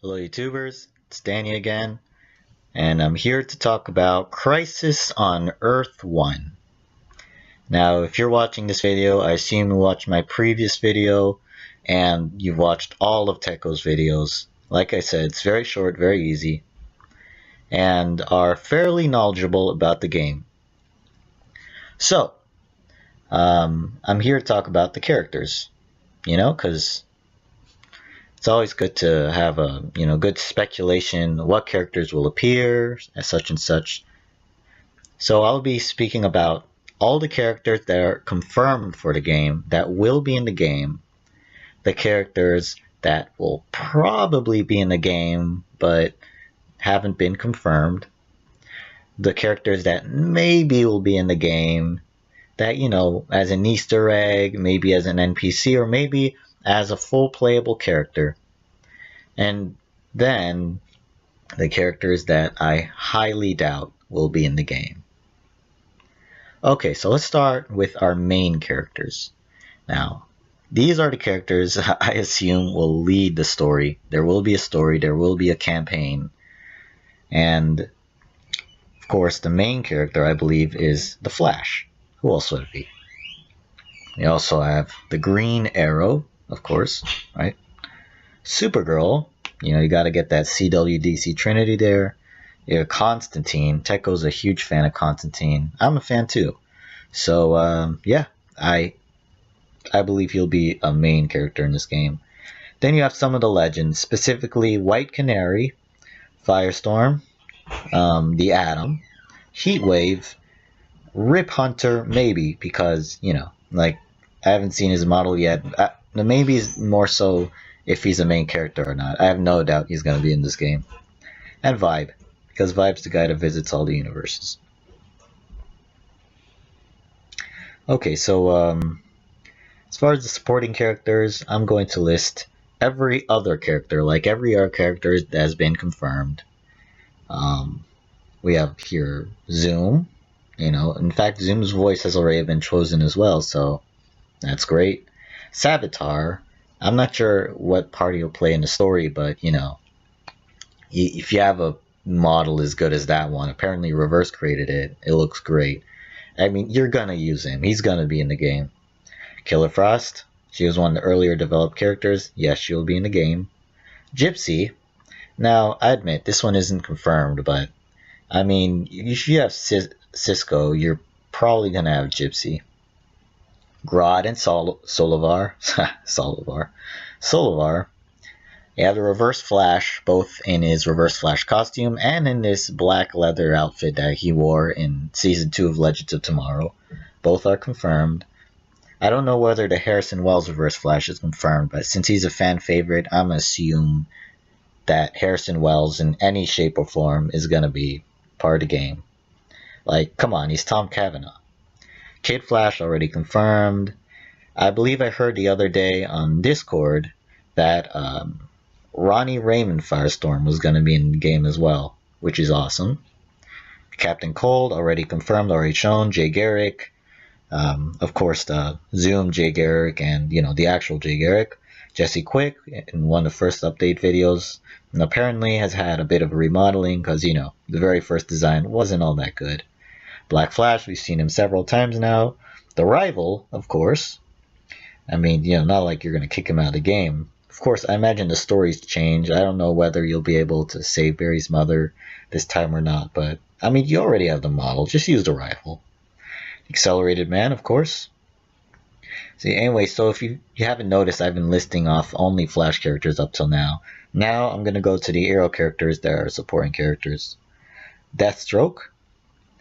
Hello YouTubers, it's Danny again, and I'm here to talk about Crisis on Earth 1. Now, if you're watching this video, I assume you watched my previous video, and you've watched all of Teco's videos. Like I said, it's very short, very easy, and are fairly knowledgeable about the game. So, I'm here to talk about the characters, because it's always good to have a good speculation what characters will appear as such and such. So I'll be speaking about all the characters that are confirmed for the game, that will be in the game, the characters that will probably be in the game but haven't been confirmed, the characters that maybe will be in the game that, as an Easter egg, maybe as an NPC, or maybe as a full playable character. And then the characters that I highly doubt will be in the game. Okay, so let's start with our main characters. Now, these are the characters I assume will lead the story. There will be a story, there will be a campaign. And, of course, the main character, I believe, is the Flash. Who else would it be? We also have the Green Arrow, of course, right? Supergirl, you gotta get that CWDC Trinity there. You have Constantine. Teco's a huge fan of Constantine. I'm a fan too. So, yeah, I believe he'll be a main character in this game. Then you have some of the legends, specifically White Canary, Firestorm, the Atom, Heatwave, Rip Hunter, maybe, because, I haven't seen his model yet. Maybe it's more so if he's a main character or not. I have no doubt he's going to be in this game. And Vibe, because Vibe's the guy that visits all the universes. Okay, so as far as the supporting characters, I'm going to list every other character, like every other character that has been confirmed. We have here Zoom. In fact, Zoom's voice has already been chosen as well, so that's great. Savitar, I'm not sure what part he'll play in the story, but, if you have a model as good as that one, apparently Reverse created it, it looks great. I mean, you're gonna use him. He's gonna be in the game. Killer Frost, she was one of the earlier developed characters. Yes, she'll be in the game. Gypsy, now, I admit, this one isn't confirmed, but, I mean, if you have Cisco, you're probably going to have Gypsy. Grodd and Solivar. Solivar. You have the Reverse Flash, both in his Reverse Flash costume and in this black leather outfit that he wore in Season 2 of Legends of Tomorrow. Both are confirmed. I don't know whether the Harrison Wells Reverse Flash is confirmed, but since he's a fan favorite, I'm going to assume that Harrison Wells in any shape or form is going to be part of the game. Like, come on, he's Tom Cavanaugh. Kid Flash already confirmed. I believe I heard the other day on Discord that Ronnie Raymond Firestorm was going to be in the game as well, which is awesome. Captain Cold already confirmed, already shown. Jay Garrick. Of course, the Zoom Jay Garrick and, the actual Jay Garrick. Jesse Quick in one of the first update videos, and apparently has had a bit of a remodeling because, the very first design wasn't all that good. Black Flash, we've seen him several times now. The Rival, of course. I mean, not like you're going to kick him out of the game. Of course, I imagine the stories change. I don't know whether you'll be able to save Barry's mother this time or not, but, I mean, you already have the model. Just use the Rival. Accelerated Man, of course. See, anyway, so if you haven't noticed, I've been listing off only Flash characters up till now. Now I'm going to go to the Arrow characters that are supporting characters. Deathstroke,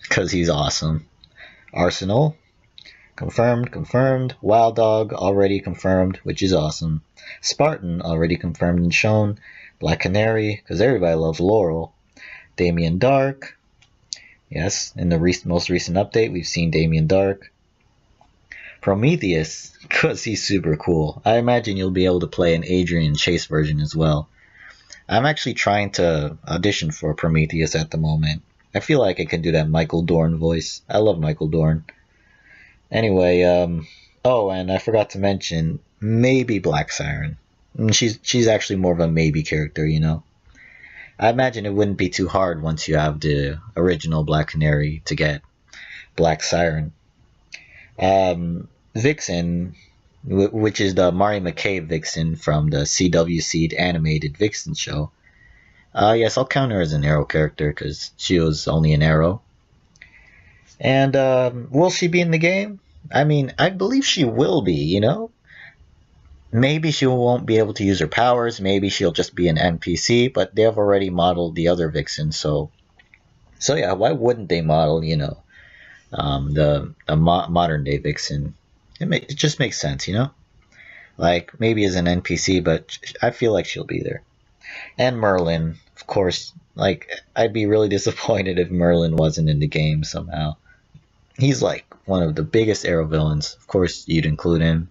because he's awesome. Arsenal, confirmed. Wild Dog, already confirmed, which is awesome. Spartan, already confirmed and shown. Black Canary, because everybody loves Laurel. Damien Dark, yes, in the most recent update, we've seen Damien Dark. Prometheus, because he's super cool. I imagine you'll be able to play an Adrian Chase version as well. I'm actually trying to audition for Prometheus at the moment. I feel like I can do that Michael Dorn voice. I love Michael Dorn. Anyway, oh, and I forgot to mention, maybe Black Siren. She's actually more of a maybe character, I imagine it wouldn't be too hard once you have the original Black Canary to get Black Siren. Vixen, which is the Mari McKay Vixen from the CW Seed animated Vixen show. Yes, I'll count her as an Arrow character because she was only an Arrow. And will she be in the game? I mean, I believe she will be, you know? Maybe she won't be able to use her powers, maybe she'll just be an NPC, but they have already modeled the other Vixen, so yeah, why wouldn't they model, you know, the modern day Vixen? It just makes sense, you know? Like, maybe as an NPC, but I feel like she'll be there. And Merlin, of course, like, I'd be really disappointed if Merlin wasn't in the game somehow. He's like one of the biggest Arrow villains. Of course, you'd include him.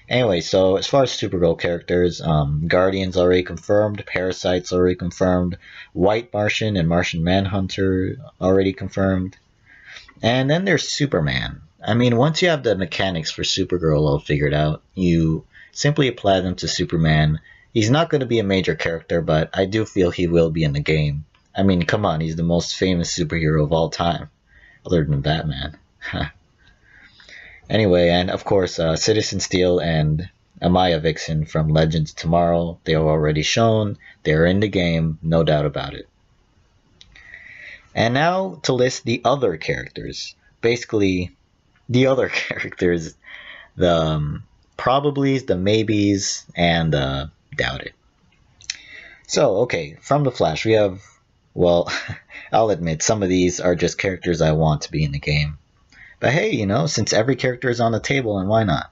Anyway, so as far as Supergirl characters, Guardian's already confirmed, Parasite's already confirmed, White Martian and Martian Manhunter already confirmed. And then there's Superman. I mean, once you have the mechanics for Supergirl all figured out, you simply apply them to Superman. He's not going to be a major character, but I do feel he will be in the game. I mean, come on, he's the most famous superhero of all time, other than Batman. Anyway, and of course, Citizen Steel and Amaya Vixen from Legends of Tomorrow, they are already shown. They're in the game, no doubt about it. And now to list the other characters. Basically, the other characters, the probablys, the maybes, and doubt it. So, okay, from The Flash, we have, well, I'll admit, some of these are just characters I want to be in the game. But hey, you know, since every character is on the table, and why not?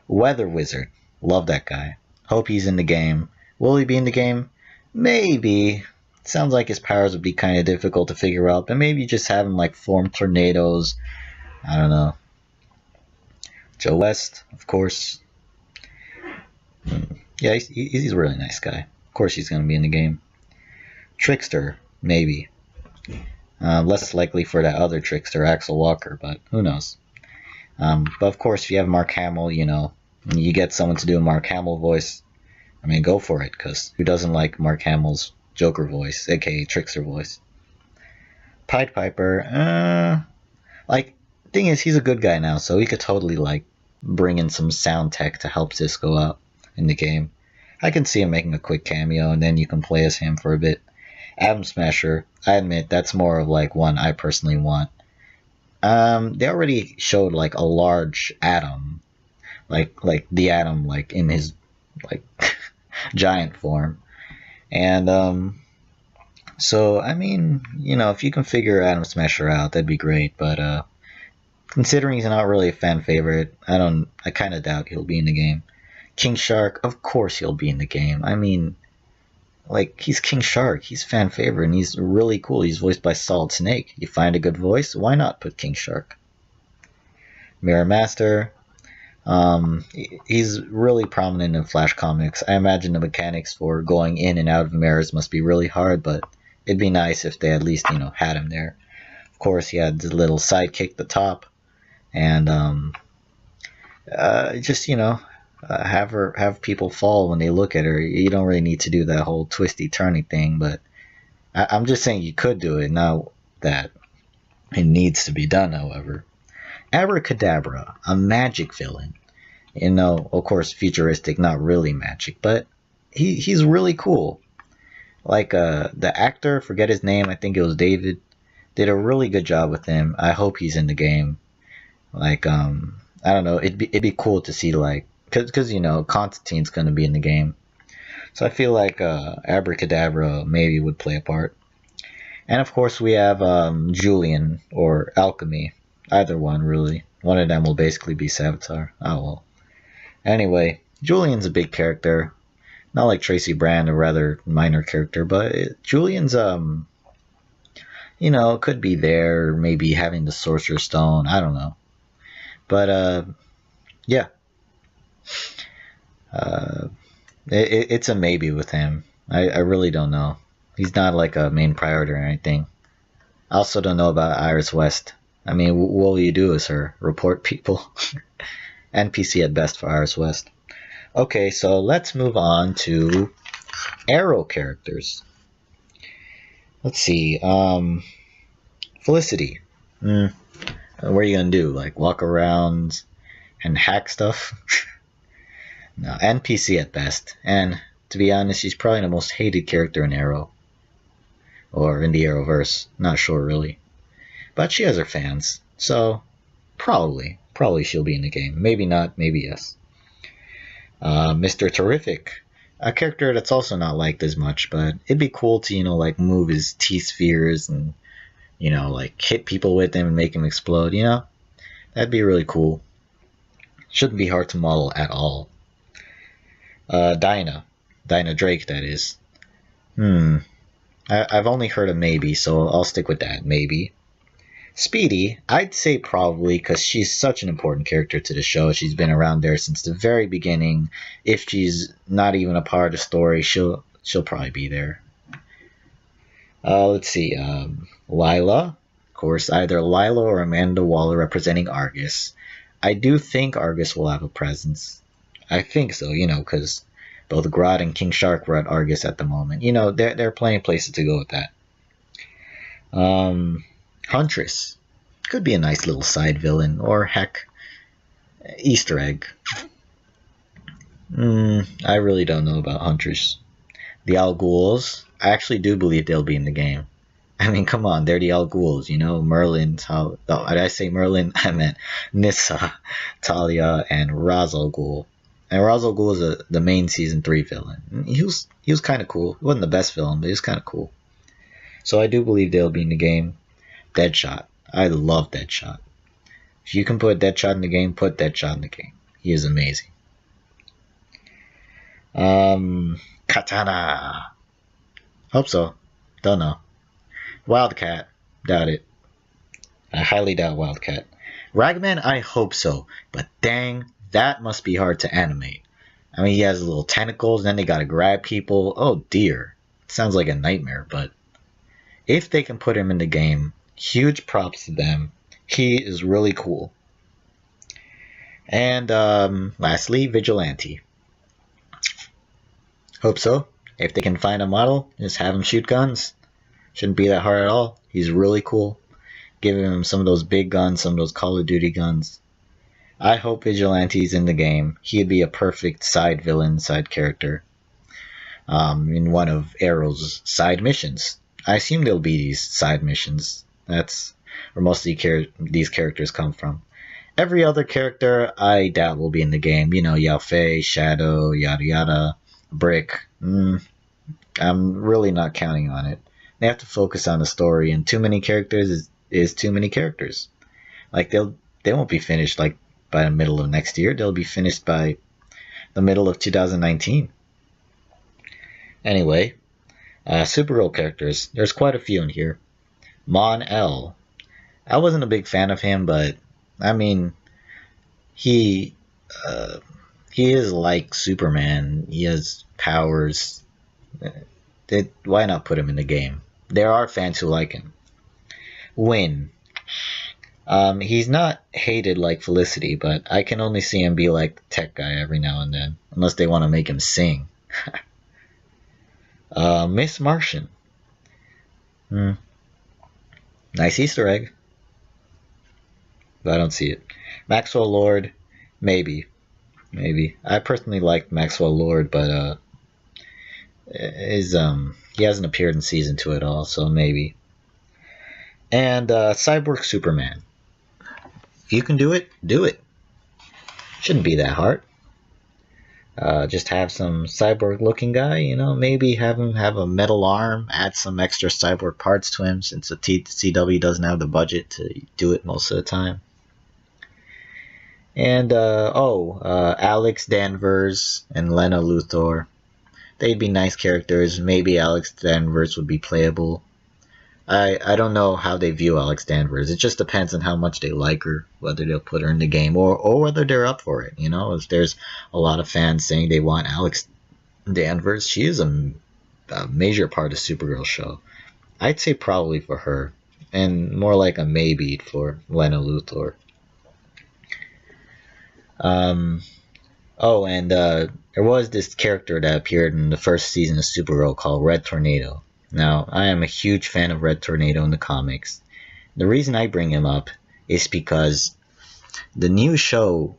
Weather Wizard. Love that guy. Hope he's in the game. Will he be in the game? Maybe. Sounds like his powers would be kind of difficult to figure out, but maybe just have him, like, form tornadoes. I don't know. Joe West, of course. Yeah, he's a really nice guy. Of course he's going to be in the game. Trickster, maybe. Less likely for that other Trickster, Axel Walker, but who knows. But of course, if you have Mark Hamill, you know, you get someone to do a Mark Hamill voice, I mean, go for it, because who doesn't like Mark Hamill's Joker voice, aka Trickster voice? Pied Piper, like, thing is, he's a good guy now, so he could totally, like, bring in some sound tech to help Cisco out in the game. I can see him making a quick cameo, and then you can play as him for a bit. Atom Smasher, I admit, that's more of like one I personally want. They already showed like a large Atom, like the Atom, like in his like giant form, and so I mean, you know, if you can figure Atom Smasher out, that'd be great. But considering he's not really a fan favorite, I kind of doubt he'll be in the game. King Shark, of course he'll be in the game. I mean, like, he's King Shark. He's fan favorite, and he's really cool. He's voiced by Solid Snake. You find a good voice, why not put King Shark? Mirror Master. He's really prominent in Flash comics. I imagine the mechanics for going in and out of mirrors must be really hard, but it'd be nice if they at least, you know, had him there. Of course, he had the little sidekick at the top, and just, you know, have people fall when they look at her. You don't really need to do that whole twisty turny thing, but I'm just saying you could do it, not that it needs to be done. However, Abracadabra, a magic villain, you know, of course futuristic, not really magic, but he's really cool. Like the actor, forget his name, I think it was David, did a really good job with him. I hope he's in the game. Like I don't know, it'd be cool to see, like, because you know, Constantine's going to be in the game. So I feel like Abracadabra maybe would play a part. And of course we have Julian or Alchemy. Either one, really. One of them will basically be Savitar. Oh well. Anyway, Julian's a big character. Not like Tracy Brand, a rather minor character, but Julian's, you know, could be there, maybe having the Sorcerer's Stone, I don't know. But, yeah. It's a maybe with him. I really don't know. He's not like a main priority or anything. I also don't know about Iris West. I mean, what will you do as her? Report people? NPC at best for Iris West. Okay, so let's move on to Arrow characters. Let's see. Felicity. What are you gonna do? Like walk around and hack stuff? No, NPC at best. And to be honest, she's probably the most hated character in Arrow. Or in the Arrowverse. Not sure really. But she has her fans. So probably she'll be in the game. Maybe not, maybe yes. Mr. Terrific. A character that's also not liked as much, but it'd be cool to, like move his T-spheres and, like hit people with them and make them explode, That'd be really cool. Shouldn't be hard to model at all. Dinah Drake, that is. I've only heard of maybe, so I'll stick with that, maybe. Speedy, I'd say probably, because she's such an important character to the show. She's been around there since the very beginning. If she's not even a part of the story, she'll probably be there. Let's see, Lila. Of course, either Lila or Amanda Waller representing Argus. I do think Argus will have a presence. I think so, because both Grodd and King Shark were at Argus at the moment. There are plenty of places to go with that. Huntress. Could be a nice little side villain, or heck, Easter egg. I really don't know about Huntress. The Al Ghouls. I actually do believe they'll be in the game. I mean, come on, they're the Al Ghouls, Merlin, did I say Merlin? I meant Nissa, Talia, and Ra's al Ghul. And Ra's al Ghul is the main season 3 villain. He was kind of cool. He wasn't the best villain, but he was kind of cool. So I do believe they'll be in the game. Deadshot. I love Deadshot. If you can put Deadshot in the game, put Deadshot in the game. He is amazing. Katana. Hope so. Don't know. Wildcat. Doubt it. I highly doubt Wildcat. Ragman, I hope so. But dang, that must be hard to animate. I mean, he has little tentacles, and then they gotta grab people. Oh dear. Sounds like a nightmare, but if they can put him in the game, huge props to them. He is really cool. And lastly, Vigilante. Hope so. If they can find a model, just have him shoot guns. Shouldn't be that hard at all. He's really cool. Giving him some of those big guns, some of those Call of Duty guns. I hope Vigilante's in the game. He'd be a perfect side villain, side character. In one of Arrow's side missions. I assume there'll be these side missions. That's where most of these characters come from. Every other character I doubt will be in the game. Yao Fei, Shadow, yada yada, Brick. I'm really not counting on it. They have to focus on the story, and too many characters is too many characters. Like they won't be finished like by the middle of next year. They'll be finished by the middle of 2019. Anyway, Supergirl characters. There's quite a few in here. Mon-El. I wasn't a big fan of him, but I mean, he is like Superman. He has powers. Why not put him in the game? There are fans who like him. Win. He's not hated like Felicity, but I can only see him be like the tech guy every now and then, unless they want to make him sing. Miss Martian. Nice Easter egg. But I don't see it. Maxwell Lord, maybe. I personally liked Maxwell Lord, but he hasn't appeared in season 2 at all, so maybe. And Cyborg Superman. If you can do it, do it. Shouldn't be that hard. Just have some cyborg looking guy, maybe have him have a metal arm, add some extra cyborg parts to him since the CW doesn't have the budget to do it most of the time. And Alex Danvers and Lena Luthor. They'd be nice characters. Maybe Alex Danvers would be playable. I don't know how they view Alex Danvers. It just depends on how much they like her, whether they'll put her in the game or whether they're up for it. If there's a lot of fans saying they want Alex Danvers, she is a major part of Supergirl show. I'd say probably for her, and more like a maybe for Lena Luthor. And there was this character that appeared in the first season of Supergirl called Red Tornado. Now, I am a huge fan of Red Tornado in the comics. The reason I bring him up is because the new show,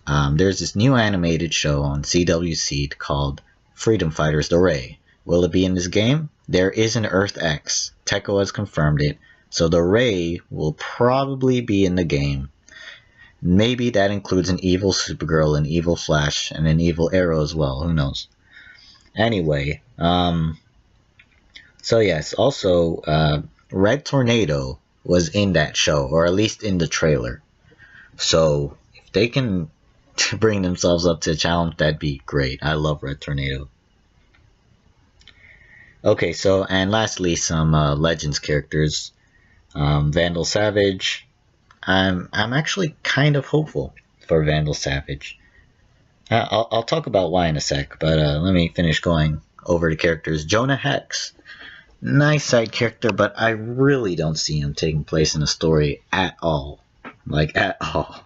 there's this new animated show on CW Seed called Freedom Fighters The Ray. Will it be in this game? There is an Earth X. Teco has confirmed it. So the Ray will probably be in the game. Maybe that includes an evil Supergirl, an evil Flash, and an evil Arrow as well. Who knows? Anyway, so yes, also, Red Tornado was in that show, or at least in the trailer. So if they can bring themselves up to a challenge, that'd be great. I love Red Tornado. Okay, so, and lastly, some Legends characters. Vandal Savage. I'm actually kind of hopeful for Vandal Savage. I'll talk about why in a sec, but let me finish going over the characters. Jonah Hex. Nice side character, but I really don't see him taking place in a story at all. Like, at all.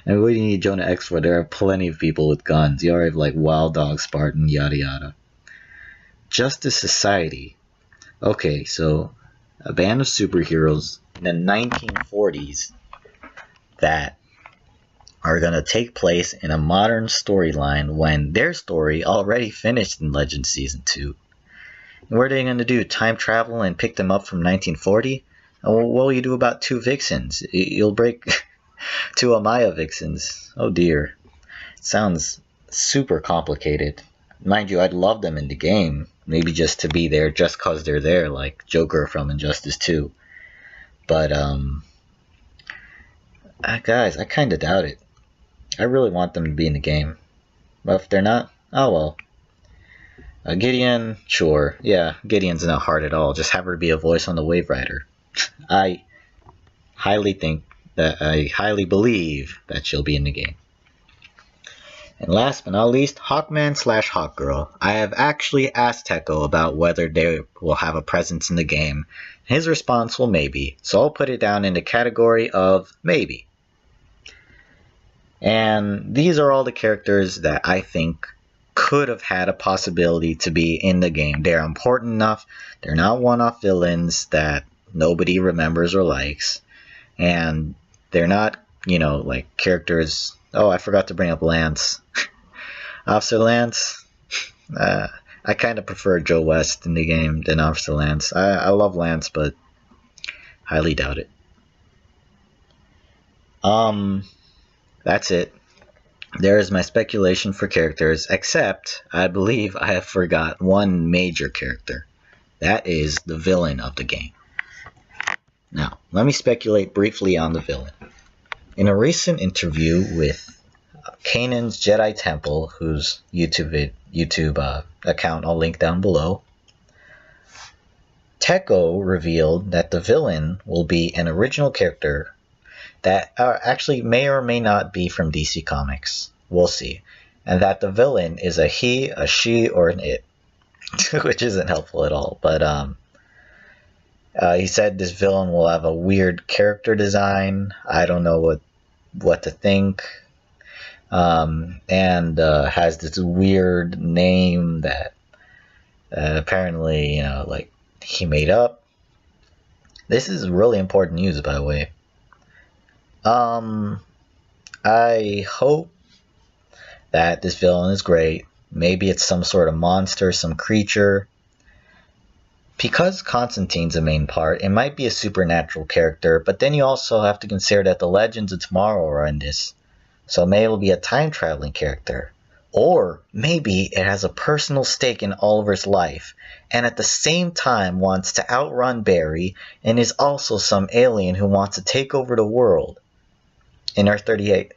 And what do you need Jonah Hex for? There are plenty of people with guns. You already have, like, Wild Dog, Spartan, yada yada. Justice Society. Okay, so a band of superheroes in the 1940s that are going to take place in a modern storyline when their story already finished in Legends Season 2. And what are they going to do? Time travel and pick them up from 1940? What will you do about two Vixens? You'll break two Amaya Vixens. Oh dear. It sounds super complicated. Mind you, I'd love them in the game. Maybe just to be there just cause they're there, like Joker from Injustice 2. But, guys, I kind of doubt it. I really want them to be in the game. But if they're not, oh well. Gideon, sure. Yeah, Gideon's not hard at all. Just have her be a voice on the Wave Rider. I highly believe that she'll be in the game. And last but not least, Hawkman/Hawkgirl. I have actually asked Teco about whether they will have a presence in the game. His response will maybe, so I'll put it down in the category of maybe. And these are all the characters that I think could have had a possibility to be in the game. They're important enough. They're not one-off villains that nobody remembers or likes. And they're not, like characters... Oh, I forgot to bring up Lance. Officer Lance. I kind of prefer Joe West in the game than Officer Lance. I love Lance, but highly doubt it. That's it. There is my speculation for characters, except I believe I have forgot one major character. That is the villain of the game. Now, let me speculate briefly on the villain. In a recent interview with Kanan's Jedi Temple, whose YouTube account I'll link down below, Teco revealed that the villain will be an original character that actually may or may not be from DC Comics. We'll see. And that the villain is a he, a she, or an it. Which isn't helpful at all. But he said this villain will have a weird character design. I don't know what to think. And has this weird name that apparently, like he made up. This is really important news, by the way. I hope that this villain is great. Maybe it's some sort of monster, some creature. Because Constantine's a main part, it might be a supernatural character, but then you also have to consider that the Legends of Tomorrow are in this. So maybe it'll be a time-traveling character. Or maybe it has a personal stake in Oliver's life, and at the same time wants to outrun Barry, and is also some alien who wants to take over the world in Earth 38.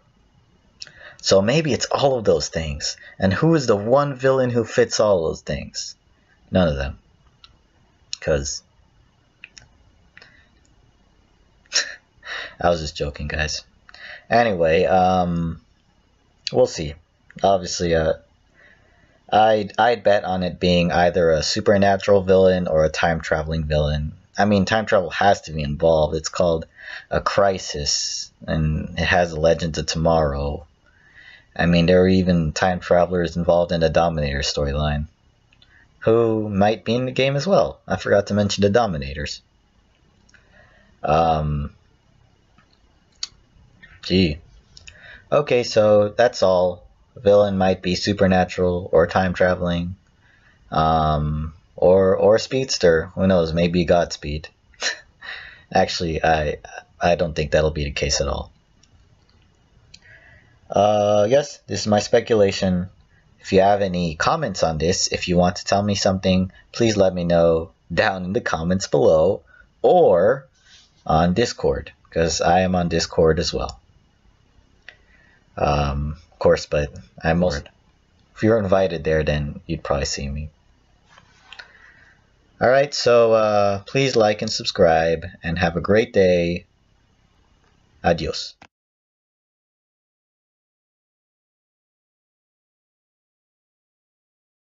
So maybe it's all of those things. And who is the one villain who fits all those things? None of them. Because I was just joking, guys. Anyway, we'll see. Obviously, I'd bet on it being either a supernatural villain or a time-traveling villain. I mean, time travel has to be involved. It's called a crisis, and it has Legends of Tomorrow. I mean, there were even time travelers involved in the Dominator storyline. who might be in the game as well. I forgot to mention the Dominators. Gee. Okay, so that's all. Villain might be supernatural or time traveling, or speedster. Who knows? Maybe Godspeed. Actually, I don't think that'll be the case at all. Yes, this is my speculation. If you have any comments on this, if you want to tell me something, please let me know down in the comments below or on Discord, because I am on Discord as well. Of course, but if you're invited there, then you'd probably see me. Alright, so please like and subscribe, and have a great day. Adios.